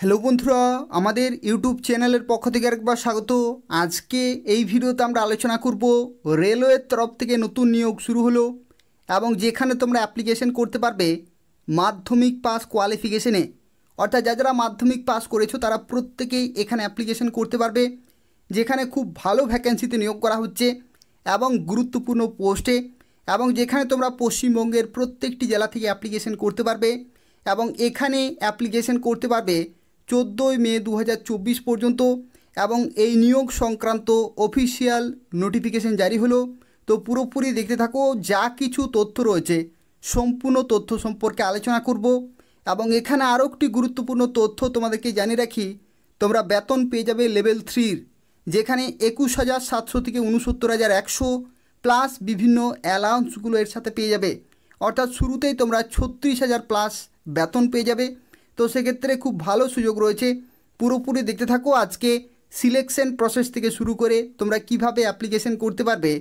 Hello বন্ধুরা, আমাদের YouTube চ্যানেলের পক্ষ থেকে আরেকবার স্বাগত। আজকে এই ভিডিওতে আমরা আলোচনা করব রেলওয়ের তরফ থেকে নতুন নিয়োগ শুরু হলো এবং যেখানে তোমরা অ্যাপ্লিকেশন করতে পারবে মাধ্যমিক পাস কোয়ালিফিকেশনে। অর্থাৎ যারা মাধ্যমিক পাস করেছো তারা প্রত্যেকেই এখানে অ্যাপ্লিকেশন করতে পারবে, যেখানে খুব ভালো ভ্যাকেন্সিতে নিয়োগ করা হচ্ছে এবং গুরুত্বপূর্ণ পোস্টে, এবং যেখানে তোমরা পশ্চিমবঙ্গের প্রত্যেকটি জেলা থেকে অ্যাপ্লিকেশন করতে পারবে এবং এখানে অ্যাপ্লিকেশন করতে পারবে 14 মে 2024 পর্যন্ত। এবং এই নিয়োগ সংক্রান্ত অফিসিয়াল নোটিফিকেশন জারি হলো। তো পুরোপুরি দেখতে থাকো, যা কিছু তথ্য রয়েছে সম্পূর্ণ তথ্য সম্পর্কে আলোচনা করব। এবং এখানে আরও একটি গুরুত্বপূর্ণ তথ্য তোমাদেরকে জানিয়ে রাখি, তোমরা বেতন পেয়ে যাবে লেভেল 3-র, যেখানে 21,700 থেকে 69,100 প্লাস বিভিন্ন অ্যালাউন্সগুলো এর সাথে পেয়ে যাবে। অর্থাৎ শুরুতেই তোমরা 36,000 প্লাস বেতন পেয়ে যাবে। তো সেক্ষেত্রে খুব ভালো সুযোগ রয়েছে, পুরোপুরি দেখতে থাকো। আজকে সিলেকশন প্রসেস থেকে শুরু করে তোমরা কিভাবে অ্যাপ্লিকেশন করতে পারবে,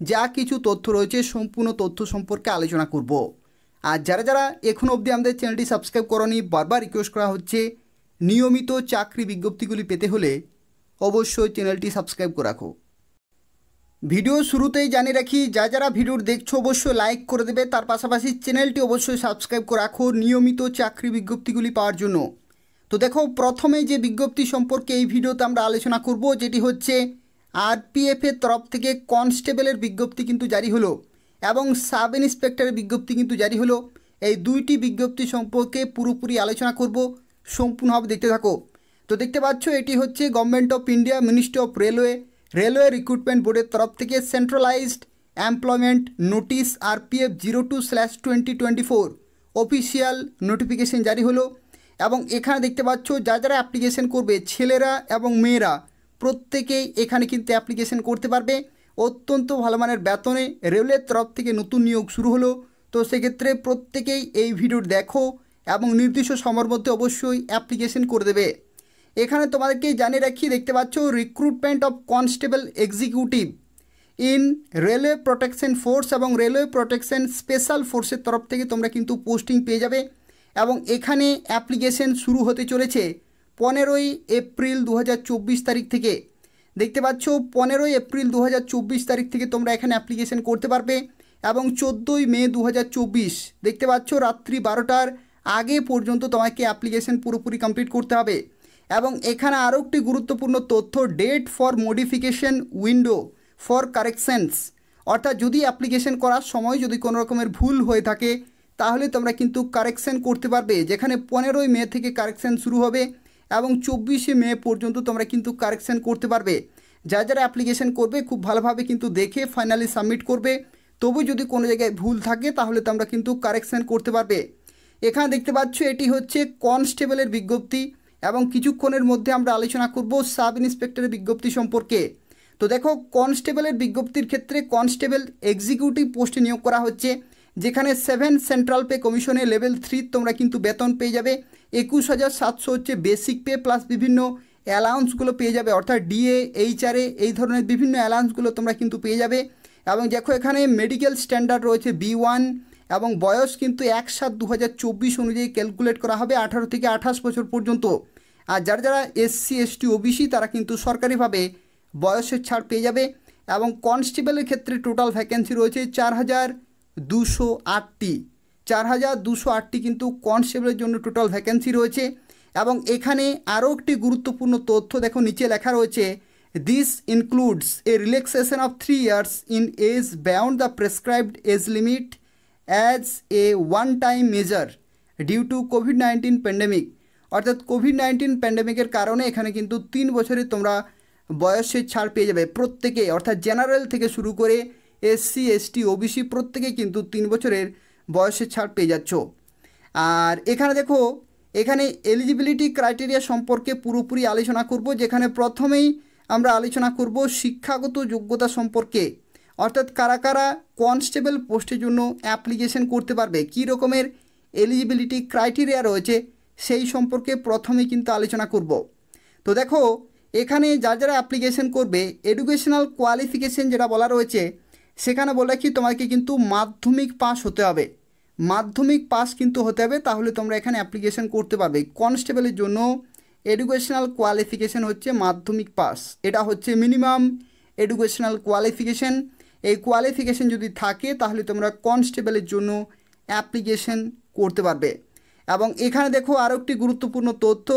যা কিছু তথ্য রয়েছে সম্পূর্ণ তথ্য সম্পর্কে আলোচনা করব। আর যারা এখনও অবধি আমাদের চ্যানেলটি সাবস্ক্রাইব করোনি, বারবার রিকোয়েস্ট করা হচ্ছে, নিয়মিত চাকরি বিজ্ঞপ্তিগুলি পেতে হলে অবশ্যই চ্যানেলটি সাবস্ক্রাইব করে রাখো। ভিডিও শুরুতেই জানিয়ে রাখি, যারা ভিডিও দেখছো অবশ্যই লাইক করে দেবে, তার পাশাপাশি চ্যানেলটি অবশ্যই সাবস্ক্রাইব করে রাখো নিয়মিত চাকরি বিজ্ঞপ্তিগুলি পাওয়ার জন্য। তো দেখো, প্রথমে যে বিজ্ঞপ্তি সম্পর্কে এই ভিডিওতে আমরা আলোচনা করব, যেটি হচ্ছে আরপিএফের তরফ থেকে কনস্টেবলের বিজ্ঞপ্তি কিন্তু জারি হলো এবং সাব ইন্সপেক্টরের বিজ্ঞপ্তি কিন্তু জারি হলো। এই দুইটি বিজ্ঞপ্তি সম্পর্কে পুরোপুরি আলোচনা করব, সম্পূর্ণভাবে দেখতে থাকো। তো দেখতে পাচ্ছ, এটি হচ্ছে government of India, ministry of railway recruitment বোর্ডের তরফ থেকে centralised employment notice RPF 02/2024 official notification জারি হলো। এবং এখানে দেখতে পাচ্ছ, যারা অ্যাপ্লিকেশন করবে ছেলেরা এবং মেয়েরা প্রত্যেকেই এখানে কিন্তু অ্যাপ্লিকেশন করতে পারবে। অত্যন্ত ভালো মানের বেতনে রেলওয়ের তরফ থেকে নতুন নিয়োগ শুরু হলো। তো সেক্ষেত্রে প্রত্যেকেই এই ভিডিও দেখো এবং নির্দিষ্ট সময়ের মধ্যে অবশ্যই অ্যাপ্লিকেশন করে দেবে। এখানে তোমাদেরকে জানিয়ে রাখি, দেখতে পাচ্ছ recruitment of constable executive in railway protection force এবং রেলওয়ে প্রোটেকশন স্পেশাল ফোর্সের তরফ থেকে তোমরা কিন্তু পোস্টিং পেয়ে যাবে। এবং এখানে অ্যাপ্লিকেশন শুরু হতে চলেছে 15ই এপ্রিল 2024 তারিখ থেকে। দেখতে পাচ্ছ, 15ই এপ্রিল 2024 তারিখ থেকে তোমরা এখানে অ্যাপ্লিকেশন করতে পারবে এবং 14ই মে 2024 দেখতে পাচ্ছ রাত্রি 12টার আগে পর্যন্ত তোমাকে অ্যাপ্লিকেশন পুরোপুরি কমপ্লিট করতে হবে। এবং এখানে আরও একটি গুরুত্বপূর্ণ তথ্য, date for modification window for corrections. অর্থাৎ যদি অ্যাপ্লিকেশন করার সময় যদি কোনো রকমের ভুল হয়ে থাকে তাহলে তোমরা কিন্তু কারেকশন করতে পারবে, যেখানে 15ই মে থেকে কারেকশন শুরু হবে এবং 24শে মে পর্যন্ত তোমরা কিন্তু কারেকশন করতে পারবে। যারা অ্যাপ্লিকেশন করবে খুব ভালোভাবে কিন্তু দেখে ফাইনালি সাবমিট করবে। তবু যদি কোনো জায়গায় ভুল থাকে তাহলে তোমরা কিন্তু কারেকশন করতে পারবে। এখানে দেখতে পাচ্ছ, এটি হচ্ছে কনস্টেবলের বিজ্ঞপ্তি এবং কিছুক্ষণের মধ্যে আমরা আলোচনা করব সাব ইন্সপেক্টরের বিজ্ঞপ্তি সম্পর্কে। তো দেখো, কনস্টেবলের বিজ্ঞপ্তির ক্ষেত্রে কনস্টেবল এক্সিকিউটিভ পোস্টে নিয়োগ করা হচ্ছে, যেখানে 7 সেন্ট্রাল পে কমিশনে লেভেল 3 তোমরা কিন্তু বেতন পেয়ে যাবে। 21,700 হচ্ছে বেসিক পে, প্লাস বিভিন্ন অ্যালাউন্সগুলো পেয়ে যাবে, অর্থাৎ ডিএ, এইচআরএ এই ধরনের বিভিন্ন অ্যালাউন্সগুলো তোমরা কিন্তু পেয়ে যাবে। এবং দেখো, এখানে মেডিকেল স্ট্যান্ডার্ড রয়েছে B1 এবং বয়স কিন্তু 1/7/2024 অনুযায়ী ক্যালকুলেট করা হবে 18 থেকে 28 বছর পর্যন্ত। আর যারা এসসি এসটি ওবিসি তারা কিন্তু সরকারিভাবে বয়সের ছাড় পেয়ে যাবে। এবং কনস্টেবলের ক্ষেত্রে টোটাল ভ্যাকেন্সি রয়েছে 4,208টি কিন্তু কনস্টেবলের জন্য টোটাল ভ্যাকেন্সি রয়েছে। এবং এখানে আরও একটি গুরুত্বপূর্ণ তথ্য দেখো, নিচে লেখা রয়েছে, this includes a relaxation of 3 years in age beyond the prescribed age limit as a one time measure due to কোভিড-19 প্যান্ডেমিক। অর্থাৎ কোভিড-19 প্যান্ডেমিকের কারণে এখানে কিন্তু 3 বছরের তোমরা বয়সের ছাড় পেয়ে যাবে প্রত্যেকে, অর্থাৎ জেনারেল থেকে শুরু করে এসসি এসটি ওবিসি প্রত্যেকে কিন্তু 3 বছরের বয়সের ছাড় পেয়ে যাচ্ছ। আর এখানে দেখো, এখানে এলিজিবিলিটি ক্রাইটেরিয়া সম্পর্কে পুরোপুরি আলোচনা করব, যেখানে প্রথমেই আমরা আলোচনা করব শিক্ষাগত যোগ্যতা সম্পর্কে। অর্থাৎ কারা কনস্টেবল পোস্টের জন্য অ্যাপ্লিকেশন করতে পারবে, কী রকমের এলিজিবিলিটি ক্রাইটেরিয়া রয়েছে সেই সম্পর্কে প্রথমেই কিন্তু আলোচনা করব। তো দেখো, এখানে যারা অ্যাপ্লিকেশন করবে এডুকেশনাল কোয়ালিফিকেশন যেটা বলা রয়েছে, সেখানে বলে কি তোমাকে কিন্তু মাধ্যমিক পাস হতে হবে। মাধ্যমিক পাস কিন্তু হতে হবে, তাহলে তোমরা এখানে অ্যাপ্লিকেশন করতে পারবে। কনস্টেবলের জন্য এডুকেশনাল কোয়ালিফিকেশন হচ্ছে মাধ্যমিক পাস, এটা হচ্ছে মিনিমাম এডুকেশনাল কোয়ালিফিকেশন। এই কোয়ালিফিকেশন যদি থাকে তাহলে তোমরা কনস্টেবলের জন্য অ্যাপ্লিকেশন করতে পারবে। এবং এখানে দেখো আরও একটি গুরুত্বপূর্ণ তথ্য,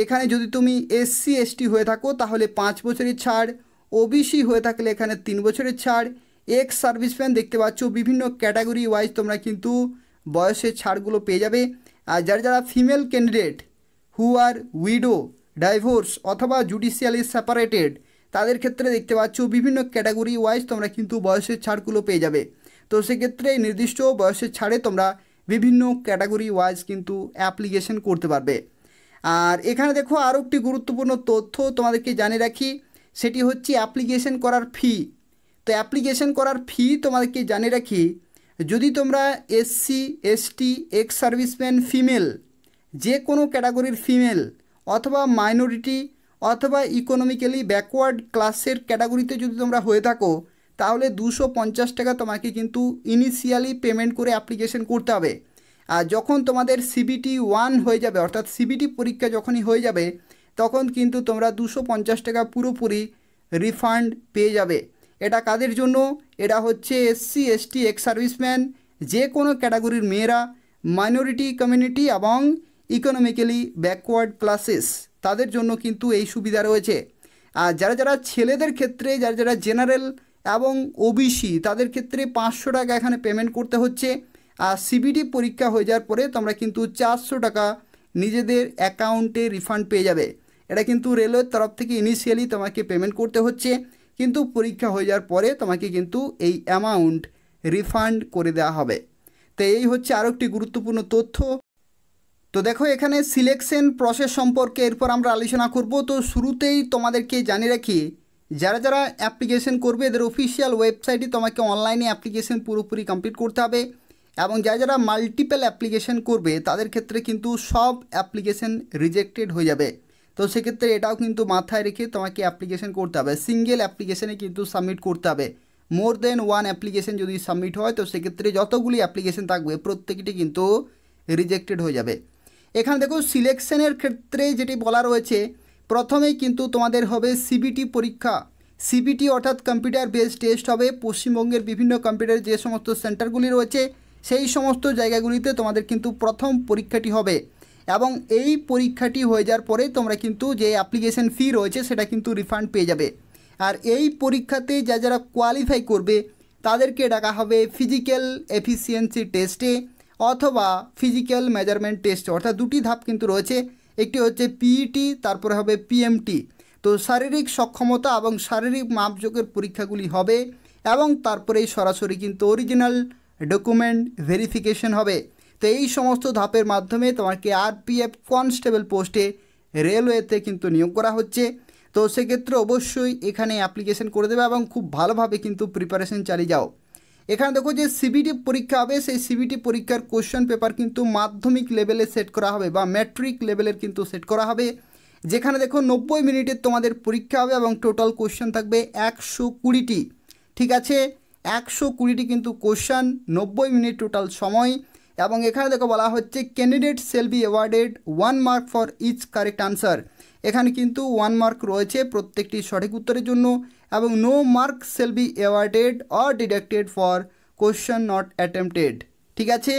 এখানে যদি তুমি SC ST হয়ে থাকো তাহলে 5 বছরের ছাড়, OBC হয়ে থাকলে এখানে 3 বছরের ছাড়, এক্স সার্ভিসম্যান দেখতে পাচ্ছ বিভিন্ন ক্যাটাগরি ওয়াইজ তোমরা কিন্তু বয়সের ছাড়গুলো পেয়ে যাবে। আর যারা female candidate who are widow, divorce অথবা জুডিশিয়ালি সেপারেটেড তাদের ক্ষেত্রে দেখতে পাচ্ছ বিভিন্ন ক্যাটাগরি ওয়াইজ তোমরা কিন্তু বয়সের ছাড়গুলো পেয়ে যাবে। তো সেক্ষেত্রে নির্দিষ্ট বয়সের ছাড়ে তোমরা বিভিন্ন ক্যাটাগরি ওয়াইজ কিন্তু অ্যাপ্লিকেশন করতে পারবে। আর এখানে দেখো আরও একটি গুরুত্বপূর্ণ তথ্য তোমাদেরকে জানিয়ে রাখি, সেটি হচ্ছে অ্যাপ্লিকেশন করার ফি। তো অ্যাপ্লিকেশন করার ফি তোমাদেরকে জানিয়ে রাখি, যদি তোমরা SC ST ex serviceman female, যে কোনো ক্যাটাগরির ফিমেল অথবা মাইনরিটি অথবা ইকোনমিক্যালি ব্যাকওয়ার্ড ক্লাসের ক্যাটাগরিতে যদি তোমরা হয়ে থাকো তাহলে 250 টাকা তোমাকে কিন্তু ইনিশিয়ালি পেমেন্ট করে অ্যাপ্লিকেশন করতে হবে। আর যখন তোমাদের CBT 1 হয়ে যাবে, অর্থাৎ CBT পরীক্ষা যখনই হয়ে যাবে তখন কিন্তু তোমরা 250 টাকা পুরোপুরি রিফান্ড পেয়ে যাবে। এটা কাদের জন্য? এটা হচ্ছে SC ST এক্স সার্ভিসম্যান, যে কোনো ক্যাটাগরির মেয়েরা, মাইনরিটি কমিউনিটি এবং ইকোনমিক্যালি ব্যাকওয়ার্ড ক্লাসেস তাদের জন্য কিন্তু এই সুবিধা রয়েছে। আর যারা ছেলেদের ক্ষেত্রে, যারা জেনারেল এবং OBC তাদের ক্ষেত্রে 500 টাকা এখানে পেমেন্ট করতে হচ্ছে। আর CBT পরীক্ষা হয়ে যাওয়ার পরে তোমরা কিন্তু 400 টাকা নিজেদের অ্যাকাউন্টে রিফান্ড পেয়ে যাবে। এটা কিন্তু রেলওয়ের তরফ থেকে ইনিশিয়ালি তোমাকে পেমেন্ট করতে হচ্ছে, কিন্তু পরীক্ষা হয়ে যাওয়ার পরে তোমাকে কিন্তু এই অ্যামাউন্ট রিফান্ড করে দেওয়া হবে। তো এই হচ্ছে আরও একটি গুরুত্বপূর্ণ তথ্য। তো দেখো এখানে সিলেকশন প্রসেস সম্পর্কে এরপর আমরা আলোচনা করব। তো শুরুতেই তোমাদেরকে জানিয়ে রাখি, যারা অ্যাপ্লিকেশন করবে এদের অফিসিয়াল ওয়েবসাইটে তোমাকে অনলাইনে অ্যাপ্লিকেশন পুরোপুরি কমপ্লিট করতে হবে। এবং যারা মাল্টিপল অ্যাপ্লিকেশন করবে তাদের ক্ষেত্রে কিন্তু সব অ্যাপ্লিকেশন রিজেক্টেড হয়ে যাবে। তো সেক্ষেত্রে এটাও কিন্তু মাথায় রেখে তোমাকে অ্যাপ্লিকেশন করতে হবে। সিঙ্গেল অ্যাপ্লিকেশনে কিন্তু সাবমিট করতে হবে। মোর দেন ওয়ান অ্যাপ্লিকেশন যদি সাবমিট হয় তো সেক্ষেত্রে যতগুলি অ্যাপ্লিকেশন থাকবে প্রত্যেকটি কিন্তু রিজেক্টেড হয়ে যাবে। এখানে দেখো সিলেকশনের ক্ষেত্রে যেটি বলা রয়েছে, প্রথমেই কিন্তু তোমাদের হবে CBT পরীক্ষা। CBT অর্থাৎ কম্পিউটার বেসড টেস্ট হবে। পশ্চিমবঙ্গের বিভিন্ন কম্পিউটারের যে সমস্ত সেন্টারগুলি রয়েছে সেই সমস্ত জায়গাগুলিতে তোমাদের কিন্তু প্রথম পরীক্ষাটি হবে। এবং এই পরীক্ষাটি হয়ে যাওয়ার পরে তোমরা কিন্তু যে অ্যাপ্লিকেশন ফি রয়েছে সেটা কিন্তু রিফান্ড পেয়ে যাবে। আর এই পরীক্ষাতে যারা কোয়ালিফাই করবে তাদেরকে ডাকা হবে ফিজিক্যাল এফিসিয়েন্সি টেস্টে অথবা ফিজিক্যাল মেজারমেন্ট টেস্ট, অর্থাৎ দুটি ধাপ কিন্তু রয়েছে। একটি হচ্ছে PET, তারপরে হবে PMT। তো শারীরিক সক্ষমতা এবং শারীরিক মাপজোকের পরীক্ষাগুলি হবে এবং তারপরেই সরাসরি কিন্তু অরিজিনাল ডকুমেন্ট ভেরিফিকেশন হবে। তো এই সমস্ত ধাপের মাধ্যমে তোমাকে RPF কনস্টেবল পোস্টে রেলওয়েতে কিন্তু নিয়োগ করা হচ্ছে। তো সেক্ষেত্রে অবশ্যই এখানে অ্যাপ্লিকেশন করে দেবে এবং খুব ভালোভাবে কিন্তু প্রিপারেশন চালিয়ে যাও। এখানে দেখো যে CBT পরীক্ষা হবে, সেই CBT পরীক্ষার কোশ্চেন পেপার কিন্তু মাধ্যমিক লেভেলে সেট করা হবে বা ম্যাট্রিক লেভেলের কিন্তু সেট করা হবে, যেখানে দেখো 90 মিনিটের তোমাদের পরীক্ষা হবে এবং টোটাল কোশ্চেন থাকবে 120টি। ঠিক আছে, 120টি কিন্তু কোশ্চেন, 90 মিনিট টোটাল সময়। এবং এখানে দেখো বলা হচ্ছে candidate shall be awarded 1 mark for each correct answer. এখানে কিন্তু 1 মার্ক রয়েছে প্রত্যেকটি সঠিক উত্তরের জন্য, এবং no mark shall be awarded or deducted for question not attempted. ঠিক আছে,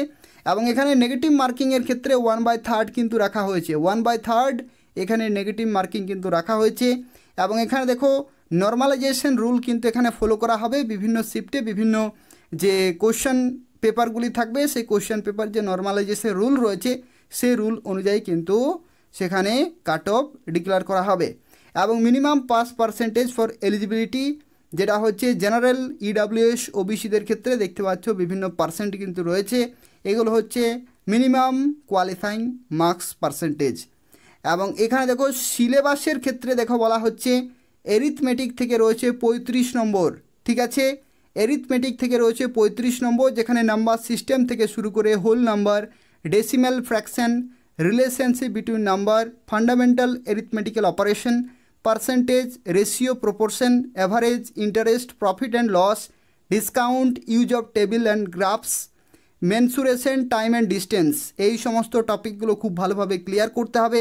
এবং এখানে নেগেটিভ মার্কিংয়ের ক্ষেত্রে 1/3 কিন্তু রাখা হয়েছে। 1/3 এখানে নেগেটিভ মার্কিং কিন্তু রাখা হয়েছে। এবং এখানে দেখো নর্মালাইজেশন রুল কিন্তু এখানে ফলো করা হবে। বিভিন্ন শিফটে বিভিন্ন যে কোশ্চেন পেপারগুলি থাকবে সেই কোশ্চেন পেপার যে নর্মালাইজেশন রুল রয়েছে সেই রুল অনুযায়ী কিন্তু সেখানে কাট অফ ডিক্লেয়ার করা হবে। এবং minimum pass percentage for eligibility, যেটা হচ্ছে জেনারেল EWS OBCদের ক্ষেত্রে দেখতে পাচ্ছ বিভিন্ন পার্সেন্ট কিন্তু রয়েছে। এগুলো হচ্ছে মিনিমাম কোয়ালিফাইং মার্কস পার্সেন্টেজ। এবং এখানে দেখো সিলেবাসের ক্ষেত্রে দেখো বলা হচ্ছে এরিথমেটিক থেকে রয়েছে 35 নম্বর। ঠিক আছে, এরিথমেটিক থেকে রয়েছে 35 নম্বর, যেখানে নাম্বার সিস্টেম থেকে শুরু করে whole number, decimal fraction, relationship between number, fundamental arithmetical operation, percentage, ratio, proportion, average, interest, profit and loss, discount, use of table and graphs, mensuration, time and distance. এই সমস্ত টপিকগুলো খুব ভালোভাবে ক্লিয়ার করতে হবে।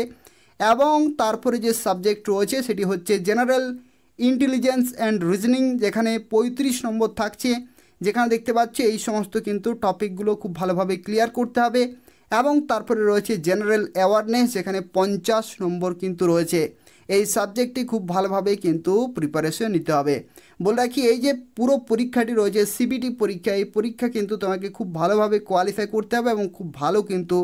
এবং তারপরে যে সাবজেক্ট রয়েছে সেটি হচ্ছে জেনারেল ইন্টেলিজেন্স অ্যান্ড রিজনিং, যেখানে 35 নম্বর থাকছে। যেখানে দেখতে পাচ্ছি এই সমস্ত কিন্তু টপিকগুলো খুব ভালোভাবে ক্লিয়ার করতে হবে। এবং তারপরে রয়েছে জেনারেল অ্যাওয়ারনেস, যেখানে 50 নম্বর কিন্তু রয়েছে। এই সাবজেক্টটি খুব ভালোভাবে কিন্তু প্রিপারেশন নিতে হবে। বলে রাখি, এই যে পুরো পরীক্ষাটি রয়েছে সিবিটি পরীক্ষা, এই পরীক্ষা কিন্তু তোমাকে খুব ভালোভাবে কোয়ালিফাই করতে হবে এবং খুব ভালো কিন্তু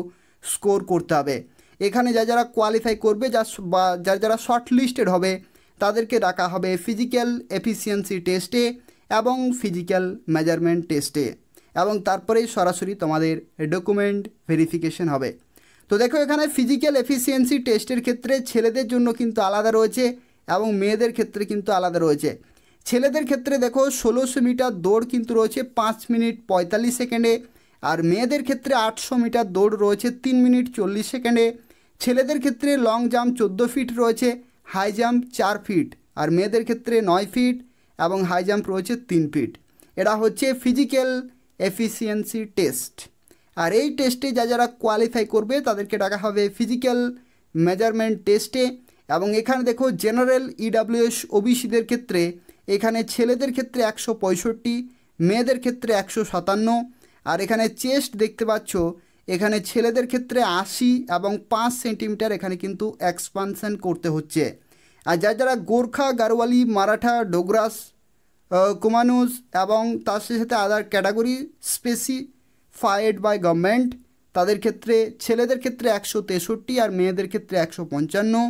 স্কোর করতে হবে। এখানে যারা কোয়ালিফাই করবে বা যারা শর্ট লিস্টেড হবে তাদেরকে ডাকা হবে ফিজিক্যাল এফিসিয়েন্সি টেস্টে এবং ফিজিক্যাল মেজারমেন্ট টেস্টে, এবং তারপরেই সরাসরি তোমাদের ডকুমেন্ট ভেরিফিকেশন হবে। তো দেখো, এখানে ফিজিক্যাল এফিসিয়েন্সি টেস্টের ক্ষেত্রে ছেলেদের জন্য কিন্তু আলাদা রয়েছে এবং মেয়েদের ক্ষেত্রে কিন্তু আলাদা রয়েছে। ছেলেদের ক্ষেত্রে দেখো 1600 মিটার দৌড় কিন্তু রয়েছে 5 মিনিট 45 সেকেন্ডে, আর মেয়েদের ক্ষেত্রে 800 মিটার দৌড় রয়েছে 3 মিনিট 40 সেকেন্ডে। ছেলেদের ক্ষেত্রে লং জাম্প 14 ফিট রয়েছে, হাই জাম্প 4 ফিট, আর মেয়েদের ক্ষেত্রে 9 ফিট এবং হাই জাম্প রয়েছে 3 ফিট। এটা হচ্ছে ফিজিক্যাল এফিসিয়েন্সি টেস্ট। আর এই টেস্টে যারা কোয়ালিফাই করবে তাদেরকে ডাকা হবে ফিজিক্যাল মেজারমেন্ট টেস্টে। এবং এখানে দেখো জেনারেল ইডাব্লিউএস ওবিসিদের ক্ষেত্রে এখানে ছেলেদের ক্ষেত্রে 165, মেয়েদের ক্ষেত্রে 157। আর এখানে চেস্ট দেখতে পাচ্ছ, এখানে ছেলেদের ক্ষেত্রে 80 এবং 5 সেন্টিমিটার এখানে কিন্তু এক্সপানশন করতে হচ্ছে। আর যারা গোর্খা, গারওয়ালি, মারাঠা, ডোগরাস, কুমানুজ এবং তার সাথে other category specified by government, তাদের ক্ষেত্রে ছেলেদের ক্ষেত্রে 163 আর মেয়েদের ক্ষেত্রে 155।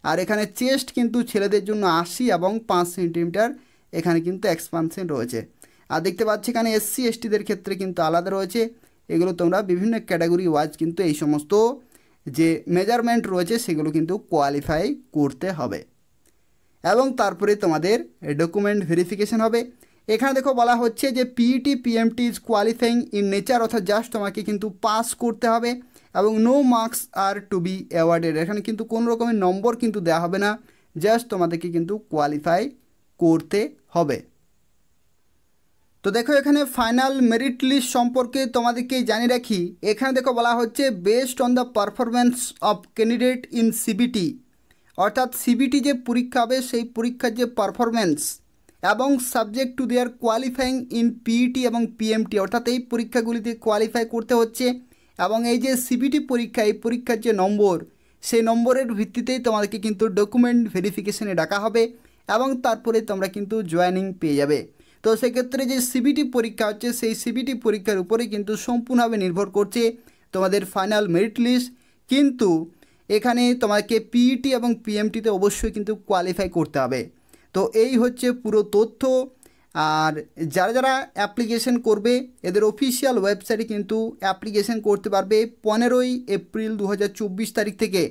আর এখানে চেস্ট কিন্তু ছেলেদের জন্য 80 এবং 5 সেন্টিমিটার এখানে কিন্তু এক্সপানশন রয়েছে। আর দেখতে পাচ্ছি এখানে এসসি এসটিদের ক্ষেত্রে কিন্তু আলাদা রয়েছে। এগুলো তোমরা বিভিন্ন ক্যাটাগরি ওয়াইজ কিন্তু এই সমস্ত যে মেজারমেন্ট রয়েছে সেগুলো কিন্তু কোয়ালিফাই করতে হবে, এবং তারপরে তোমাদের ডকুমেন্ট ভেরিফিকেশন হবে। এখানে দেখো বলা হচ্ছে যে PET PMT is qualifying in nature, অর্থাৎ জাস্ট তোমাকে কিন্তু পাস করতে হবে এবং no marks are to be awarded. এখানে কিন্তু কোনো রকমের নম্বর কিন্তু দেওয়া হবে না, জাস্ট তোমাদেরকে কিন্তু কোয়ালিফাই করতে হবে। তো দেখো, এখানে ফাইনাল মেরিট লিস্ট সম্পর্কে তোমাদেরকে জানিয়ে রাখি। এখানে দেখো বলা হচ্ছে based on the performance of candidate in CBT, অর্থাৎ সিবিটি যে পরীক্ষা হবে সেই পরীক্ষার যে পারফরমেন্স এবং subject to their qualifying in PET এবং পিএমটি, অর্থাৎ এই পরীক্ষাগুলিতে কোয়ালিফাই করতে হচ্ছে। এবং এই যে সিবিটি পরীক্ষা, এই পরীক্ষার যে নম্বর, সেই নম্বরের ভিত্তিতেই তোমাদেরকে কিন্তু ডকুমেন্ট ভেরিফিকেশনে ডাকা হবে এবং তারপরে তোমরা কিন্তু জয়েনিং পেয়ে যাবে। তো সেক্ষেত্রে যে সিবিটি পরীক্ষা হচ্ছে সেই সিবিটি পরীক্ষার উপরে কিন্তু সম্পূর্ণভাবে নির্ভর করছে তোমাদের ফাইনাল মেরিট লিস্ট। কিন্তু এখানে তোমাকে পিইটি এবং পিএমটিতে অবশ্যই কিন্তু কোয়ালিফাই করতে হবে। তো এই হচ্ছে পুরো তথ্য। আর যারা অ্যাপ্লিকেশন করবে এদের অফিসিয়াল ওয়েবসাইটে কিন্তু অ্যাপ্লিকেশন করতে পারবে 15ই এপ্রিল 2024 তারিখ থেকে।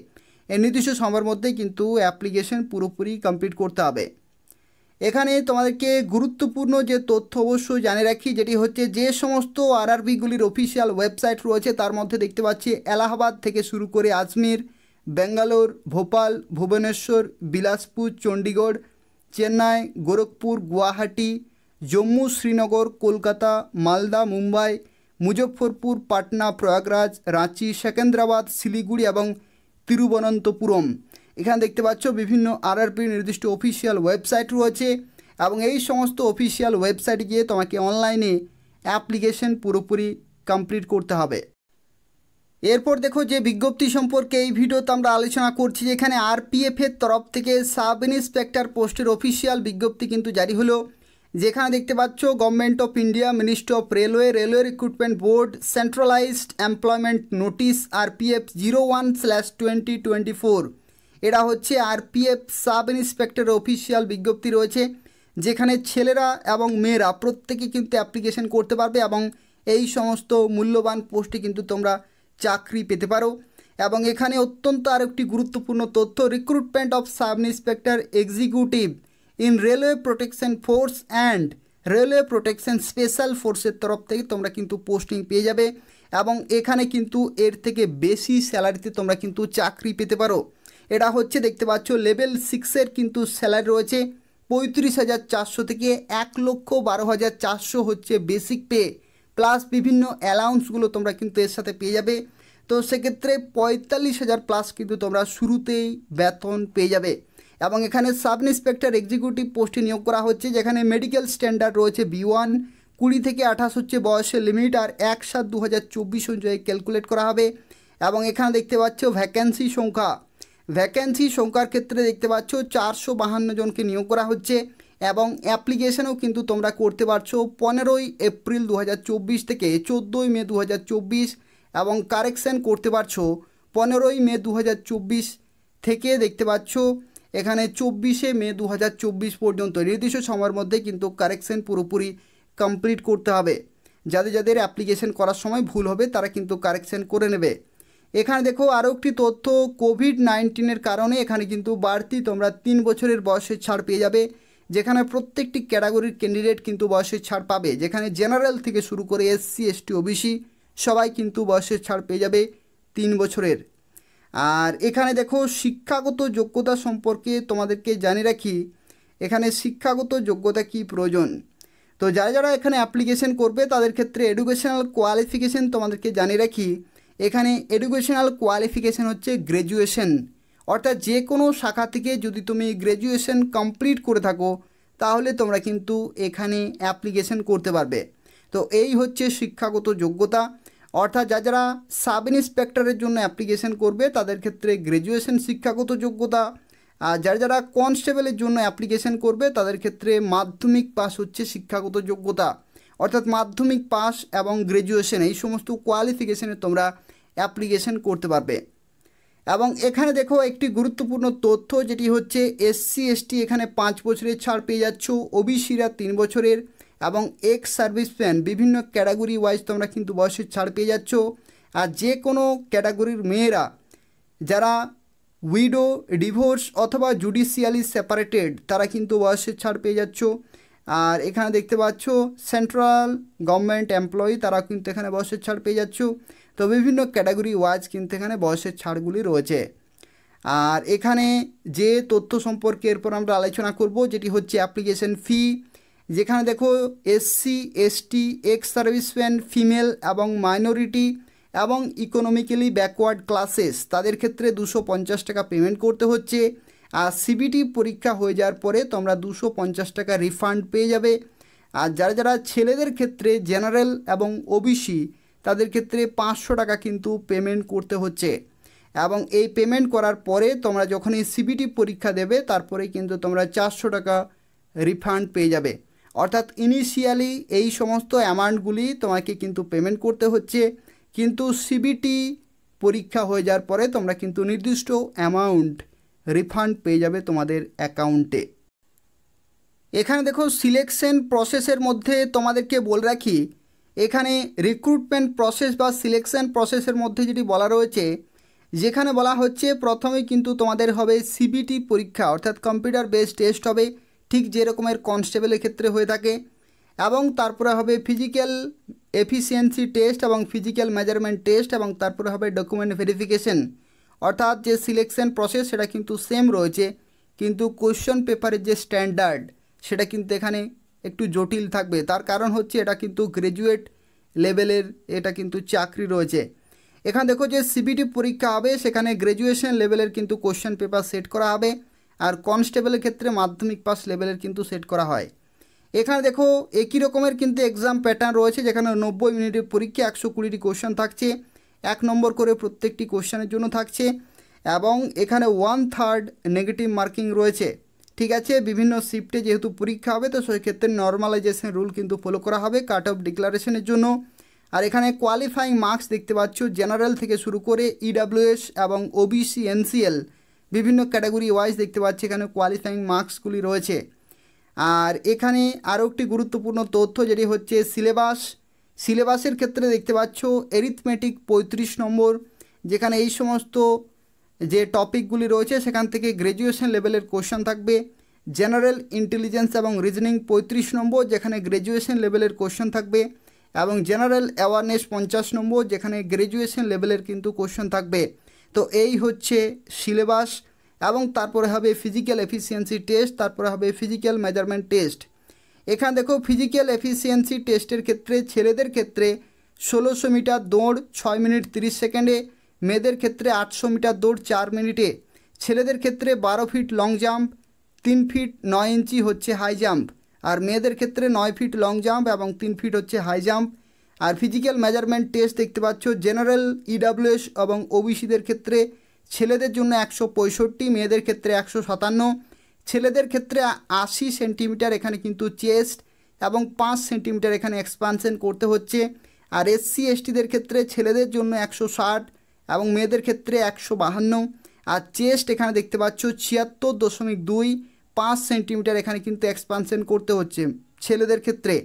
এই নির্দিষ্ট সময়ের মধ্যেই কিন্তু অ্যাপ্লিকেশন পুরোপুরি কমপ্লিট করতে হবে। এখানে তোমাদেরকে গুরুত্বপূর্ণ যে তথ্য অবশ্যই জানিয়ে রাখি, যেটি হচ্ছে যে সমস্ত আরআরবিগুলির অফিসিয়াল ওয়েবসাইট রয়েছে তার মধ্যে দেখতে পাচ্ছি এলাহাবাদ থেকে শুরু করে আজমির, বেঙ্গালোর, ভোপাল, ভুবনেশ্বর, বিলাসপুর, চণ্ডীগড়, চেন্নাই, গোরখপুর, গুয়াহাটি, জম্মু, শ্রীনগর, কলকাতা, মালদা, মুম্বাই, মুজফ্ফরপুর, পাটনা, প্রয়াগরাজ, রাঁচি, সেকেন্দ্রাবাদ, শিলিগুড়ি এবং তিরুবনন্তপুরম। এখানে দেখতে পাচ্ছ বিভিন্ন আরআরবি নির্দিষ্ট অফিসিয়াল ওয়েবসাইট রয়েছে এবং এই সমস্ত অফিসিয়াল ওয়েবসাইটে গিয়ে তোমাকে অনলাইনে অ্যাপ্লিকেশন পুরোপুরি কমপ্লিট করতে হবে। এরপর দেখো যে বিজ্ঞপ্তি সম্পর্কে এই ভিডিওতে আমরা আলোচনা করছি, যেখানে আরপিএফের তরফ থেকে সাব ইন্সপেক্টর পোস্টের অফিসিয়াল বিজ্ঞপ্তি কিন্তু জারি হলো। যেখানে দেখতে পাচ্ছ government of India, ministry of railway, railway recruitment board, centralised employment notice RPF 01/2024। এটা হচ্ছে আরপিএফ সাব ইন্সপেক্টরের অফিসিয়াল বিজ্ঞপ্তি রয়েছে, যেখানে ছেলেরা এবং মেয়েরা প্রত্যেকে কিন্তু অ্যাপ্লিকেশন করতে পারবে এবং এই সমস্ত মূল্যবান পোস্টে কিন্তু তোমরা চাকরি পেতে পারো। এবং এখানে অত্যন্ত আরেকটি গুরুত্বপূর্ণ তথ্য, recruitment of sub inspector executive in railway protection force and railway protection special ফোর্সের তরফ থেকে তোমরা কিন্তু পোস্টিং পেয়ে যাবে এবং এখানে কিন্তু এর থেকে বেশি স্যালারিতে তোমরা কিন্তু চাকরি পেতে পারো। এটা হচ্ছে দেখতে পাচ্ছ লেভেল 6-এর কিন্তু স্যালারি রয়েছে 35,400 থেকে 1,12,400 হচ্ছে বেসিক পে, প্লাস বিভিন্ন অ্যালাউন্সগুলো তোমরা কিন্তু এর সাথে পেয়ে যাবে। তো সেক্ষেত্রে 45,000 প্লাস কিন্তু তোমরা শুরুতেই বেতন পেয়ে যাবে। এবং এখানে সাব ইন্সপেক্টর এক্সিকিউটিভ পোস্টে নিয়োগ করা হচ্ছে, যেখানে মেডিকেল স্ট্যান্ডার্ড রয়েছে B1, 20 থেকে 28 হচ্ছে বয়সের লিমিট, আর 1/7/2024 অনুযায়ী ক্যালকুলেট করা হবে। এবং এখানে দেখতে পাচ্ছ ভ্যাকেন্সি সংখ্যার ক্ষেত্রে দেখতে পাচ্ছ 452 জনকে নিয়োগ করা হচ্ছে। এবং অ্যাপ্লিকেশনও কিন্তু তোমরা করতে পারছো 15 এপ্রিল 2024 থেকে 14 মে 2024, এবং কারেকশান করতে পারছো 15 মে 2024 থেকে দেখতে পাচ্ছ এখানে 24 মে 2024 পর্যন্ত নির্দিষ্ট সময়ের মধ্যে কিন্তু কারেকশান পুরোপুরি কমপ্লিট করতে হবে। যাদের অ্যাপ্লিকেশন করার সময় ভুল হবে তারা কিন্তু কারেকশান করে নেবে। এখানে দেখো আরও একটি তথ্য, কোভিড-19 কারণে এখানে কিন্তু বাড়তি তোমরা 3 বছরের বয়সের ছাড় পেয়ে যাবে, যেখানে প্রত্যেকটি ক্যাটাগরির ক্যান্ডিডেট কিন্তু বয়সের ছাড় পাবে, যেখানে জেনারেল থেকে শুরু করে SC ST OBC সবাই কিন্তু বয়সের ছাড় পেয়ে যাবে 3 বছরের। আর এখানে দেখো শিক্ষাগত যোগ্যতা সম্পর্কে তোমাদেরকে জানিয়ে রাখি, এখানে শিক্ষাগত যোগ্যতা কি প্রয়োজন। তো যারা এখানে অ্যাপ্লিকেশন করবে তাদের ক্ষেত্রে এডুকেশনাল কোয়ালিফিকেশন তোমাদেরকে জানিয়ে রাখি, এখানে এডুকেশনাল কোয়ালিফিকেশন হচ্ছে গ্র্যাজুয়েশন, অর্থাৎ যে কোনো শাখা থেকে যদি তুমি গ্র্যাজুয়েশন কমপ্লিট করে থাকো তাহলে তোমরা কিন্তু এখানে অ্যাপ্লিকেশন করতে পারবে। তো এই হচ্ছে শিক্ষাগত যোগ্যতা, অর্থাৎ যারা সাব ইন্সপেক্টরের জন্য অ্যাপ্লিকেশন করবে তাদের ক্ষেত্রে গ্র্যাজুয়েশন শিক্ষাগত যোগ্যতা, আর যারা কনস্টেবলের জন্য অ্যাপ্লিকেশন করবে তাদের ক্ষেত্রে মাধ্যমিক পাস হচ্ছে শিক্ষাগত যোগ্যতা, অর্থাৎ মাধ্যমিক পাস এবং গ্র্যাজুয়েশন এই সমস্ত কোয়ালিফিকেশনে তোমরা অ্যাপ্লিকেশন করতে পারবে। এবং এখানে দেখো একটি গুরুত্বপূর্ণ তথ্য, যেটি হচ্ছে SC ST এখানে 5 বছরের ছাড় পেয়ে যাচ্ছ, OBCরা 3 বছরের, এবং এক্স সার্ভিসম্যান বিভিন্ন ক্যাটাগরি ওয়াইজ তোমরা কিন্তু বয়সের ছাড় পেয়ে যাচ্ছ। আর যে কোনো ক্যাটাগরির মেয়েরা যারা উইডো, ডিভোর্স অথবা জুডিশিয়ালি সেপারেটেড তারা কিন্তু বয়সের ছাড় পেয়ে যাচ্ছ। আর এখানে দেখতে পাচ্ছ সেন্ট্রাল গভর্নমেন্ট এমপ্লয়ি তারা কিন্তু এখানে বয়সের ছাড় পেয়ে যাচ্ছ। তো বিভিন্ন ক্যাটাগরি ওয়াইজ কিন্তু এখানে বয়সের ছাড়গুলি রয়েছে। আর এখানে যে তথ্য সম্পর্কে এরপর আমরা আলোচনা করব, যেটি হচ্ছে অ্যাপ্লিকেশন ফি, যেখানে দেখো SC ST ex serviceman, female এবং মাইনরিটি এবং ইকোনমিক্যালি ব্যাকওয়ার্ড ক্লাসেস তাদের ক্ষেত্রে 250 টাকা পেমেন্ট করতে হচ্ছে। আর CBT পরীক্ষা হয়ে যাওয়ার পরে তোমরা 250 টাকা রিফান্ড পেয়ে যাবে। আর যারা ছেলেদের ক্ষেত্রে জেনারেল এবং OBC তাদের ক্ষেত্রে 500 টাকা কিন্তু পেমেন্ট করতে হচ্ছে। এবং এই পেমেন্ট করার পরে তোমরা যখন এই CBT পরীক্ষা দেবে তারপরে কিন্তু তোমরা 400 টাকা রিফান্ড পেয়ে যাবে। অর্থাৎ ইনিশিয়ালি এই সমস্ত অ্যামাউন্টগুলি তোমাকে কিন্তু পেমেন্ট করতে হচ্ছে, কিন্তু CBT পরীক্ষা হয়ে যাওয়ার পরে তোমরা কিন্তু নির্দিষ্ট অ্যামাউন্ট রিফান্ড পেয়ে যাবে তোমাদের অ্যাকাউন্টে। এখানে দেখো সিলেকশন প্রসেসের মধ্যে তোমাদেরকে বলে রাখি, এখানে রিক্রুটমেন্ট প্রসেস বা সিলেকশন প্রসেসের মধ্যে যেটি বলা রয়েছে, যেখানে বলা হচ্ছে প্রথমেই কিন্তু তোমাদের হবে CBT পরীক্ষা, অর্থাৎ কম্পিউটার বেসড টেস্ট হবে, ঠিক যেরকমের কনস্টেবলের ক্ষেত্রে হয়ে থাকে। এবং তারপরে হবে ফিজিক্যাল এফিসিয়েন্সি টেস্ট এবং ফিজিক্যাল মেজারমেন্ট টেস্ট, এবং তারপরে হবে ডকুমেন্ট ভেরিফিকেশন। অর্থাৎ যে সিলেকশন প্রসেস সেটা কিন্তু সেম রয়েছে, কিন্তু কোশ্চেন পেপারের যে স্ট্যান্ডার্ড সেটা কিন্তু এখানে একটু জটিল থাকবে। তার কারণ হচ্ছে এটা কিন্তু গ্র্যাজুয়েট লেভেলের এটা কিন্তু চাকরি রয়েছে। এখানে দেখো যে CBT পরীক্ষা হবে সেখানে গ্র্যাজুয়েশন লেভেলের কিন্তু কোশ্চেন পেপার সেট করা হবে, আর কনস্টেবলের ক্ষেত্রে মাধ্যমিক পাস লেভেলের কিন্তু সেট করা হয়। এখানে দেখো একই রকমের কিন্তু এক্সাম প্যাটার্ন রয়েছে, যেখানে 90 মিনিটের পরীক্ষা, 120টি কোশ্চেন থাকছে, 1 নম্বর করে প্রত্যেকটি কোশ্চেনের জন্য থাকছে, এবং এখানে 1/3 নেগেটিভ মার্কিং রয়েছে। ঠিক আছে, বিভিন্ন শিফটে যেহেতু পরীক্ষা হবে তো সেই ক্ষেত্রে নর্মালাইজেশন রুল কিন্তু ফলো করা হবে কাট অফ ডিক্লারেশনের জন্য। আর এখানে কোয়ালিফাইং মার্কস দেখতে পাচ্ছ জেনারেল থেকে শুরু করে EWS এবং OBC NCL বিভিন্ন ক্যাটাগরি ওয়াইজ দেখতে পাচ্ছি এখানে কোয়ালিফাইং মার্কসগুলি রয়েছে। আর এখানে আরও একটি গুরুত্বপূর্ণ তথ্য যেটি হচ্ছে সিলেবাসের ক্ষেত্রে দেখতে পাচ্ছ অ্যারিথমেটিক 35 নম্বর, যেখানে এই সমস্ত যে টপিকগুলি রয়েছে সেখান থেকে গ্র্যাজুয়েশন লেভেলের কোশ্চেন থাকবে। জেনারেল ইন্টেলিজেন্স এবং রিজনিং 35 নম্বর, যেখানে গ্র্যাজুয়েশন লেভেলের কোশ্চেন থাকবে, এবং জেনারেল অ্যাওয়ারনেস 50 নম্বর, যেখানে গ্র্যাজুয়েশন লেভেলের কিন্তু কোশ্চেন থাকবে। তো এই হচ্ছে সিলেবাস। এবং তারপরে হবে ফিজিক্যাল এফিসিয়েন্সি টেস্ট, তারপরে হবে ফিজিক্যাল মেজারমেন্ট টেস্ট। এখানে দেখো ফিজিক্যাল এফিসিয়েন্সি টেস্টের ক্ষেত্রে ছেলেদের ক্ষেত্রে 1600 মিটার দৌড় 6 মিনিট 30 সেকেন্ডে, মেয়েদের ক্ষেত্রে 800 মিটার দৌড় 4 মিনিটে, ছেলেদের ক্ষেত্রে 12 ফিট লং জাম্প, 3 ফিট 9 ইঞ্চি হচ্ছে হাই জাম্প, আর মেয়েদের ক্ষেত্রে 9 ফিট লং জাম্প এবং 3 ফিট হচ্ছে হাই জাম্প। আর ফিজিক্যাল মেজারমেন্ট টেস্ট দেখতে পাচ্ছ জেনারেল, ইডাব্লিউএস এবং ওবিসিদের ক্ষেত্রে ছেলেদের জন্য 165, মেয়েদের ক্ষেত্রে 157, ছেলেদের ক্ষেত্রে 80 সেন্টিমিটার এখানে কিন্তু চেস্ট এবং 5 সেন্টিমিটার এখানে এক্সপানশন করতে হচ্ছে। আর এসসি এসটিদের ক্ষেত্রে ছেলেদের জন্য 160 এবং মেয়েদের ক্ষেত্রে 152। আর চেস্ট এখানে দেখতে পাচ্ছ 76.2, 5 সেন্টিমিটার এখানে কিন্তু এক্সপানশন করতে হচ্ছে ছেলেদের ক্ষেত্রে।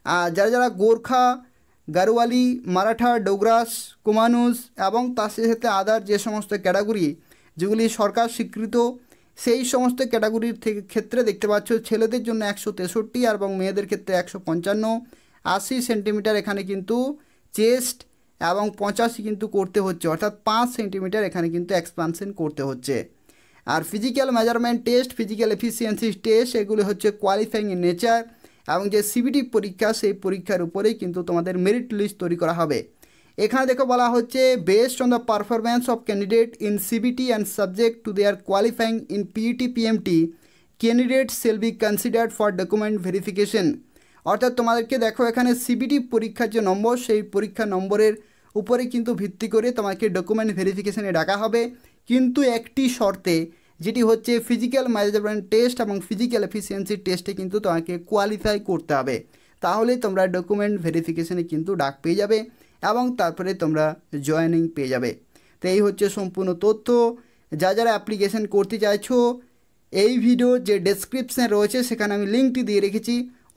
আর যারা যারা গোর্খা, গারোয়ালি, মারাঠা, ডোগরাস, কুমানুস এবং তার সাথে আদার যে সমস্ত ক্যাটাগরি যেগুলি সরকার স্বীকৃত, সেই সমস্ত ক্যাটাগরির ক্ষেত্রে দেখতে পাচ্ছ ছেলেদের জন্য 163 এবং মেয়েদের ক্ষেত্রে 155। 80 সেন্টিমিটার এখানে কিন্তু চেস্ট এবং 85 কিন্তু করতে হচ্ছে, অর্থাৎ 5 সেন্টিমিটার এখানে কিন্তু এক্সপানশন করতে হচ্ছে। আর physical measurement test, physical efficiency test এগুলি হচ্ছে কোয়ালিফাইং ইন নেচার, এবং যে সিবিটি পরীক্ষা সেই পরীক্ষার উপরেই কিন্তু তোমাদের মেরিট লিস্ট তৈরি করা হবে। এখানে দেখো বলা হচ্ছে based on the performance of candidate in CBT and subject to their qualifying in PET PMT candidate shall be considered for document verification. অর্থাৎ তোমাদেরকে দেখো এখানে সিবিটি পরীক্ষার যে নম্বর সেই পরীক্ষার নম্বরের উপরে কিন্তু ভিত্তি করে তোমাকে ডকুমেন্ট ভেরিফিকেশনে ডাকা হবে, কিন্তু একটি শর্তে, যেটি হচ্ছে ফিজিক্যাল মেজারমেন্ট টেস্ট এবং ফিজিক্যাল এফিসিয়েন্সি টেস্টে কিন্তু তোমাকে কোয়ালিফাই করতে হবে, তাহলেই তোমরা ডকুমেন্ট ভেরিফিকেশনে কিন্তু ডাক পেয়ে যাবে এবং তারপরে তোমরা জয়েনিং পেয়ে যাবে। তো এই হচ্ছে সম্পূর্ণ তথ্য। যারা অ্যাপ্লিকেশন করতে চাইছো, এই ভিডিও যে ডেসক্রিপশানে রয়েছে সেখানে আমি লিঙ্কটি দিয়ে রেখেছি,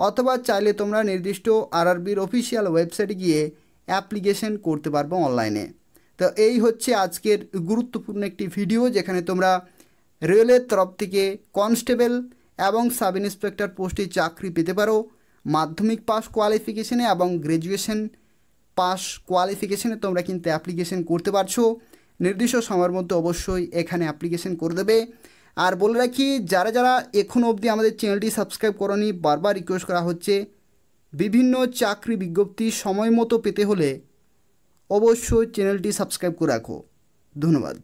অথবা চাইলে তোমরা নির্দিষ্ট আরআরবির অফিসিয়াল ওয়েবসাইটে গিয়ে অ্যাপ্লিকেশন করতে পারবো অনলাইনে। তো এই হচ্ছে আজকের গুরুত্বপূর্ণ একটি ভিডিও, যেখানে তোমরা রেলের তরফ থেকে কনস্টেবল এবং সাব ইন্সপেক্টর পোস্টে চাকরি পেতে পারো মাধ্যমিক পাস কোয়ালিফিকেশনে এবং গ্র্যাজুয়েশন পাস কোয়ালিফিকেশনে তোমরা কিন্তু অ্যাপ্লিকেশন করতে পারছো। নির্দিষ্ট সময়ের মধ্যে অবশ্যই এখানে অ্যাপ্লিকেশন করে দেবে। আর বলে রাখি, যারা যারা এখনও অবধি আমাদের চ্যানেলটি সাবস্ক্রাইব করোনি, বারবার রিকোয়েস্ট করা হচ্ছে, বিভিন্ন চাকরি বিজ্ঞপ্তি সময় মতো পেতে হলে অবশ্যই চ্যানেলটি সাবস্ক্রাইব করে রাখো। ধন্যবাদ।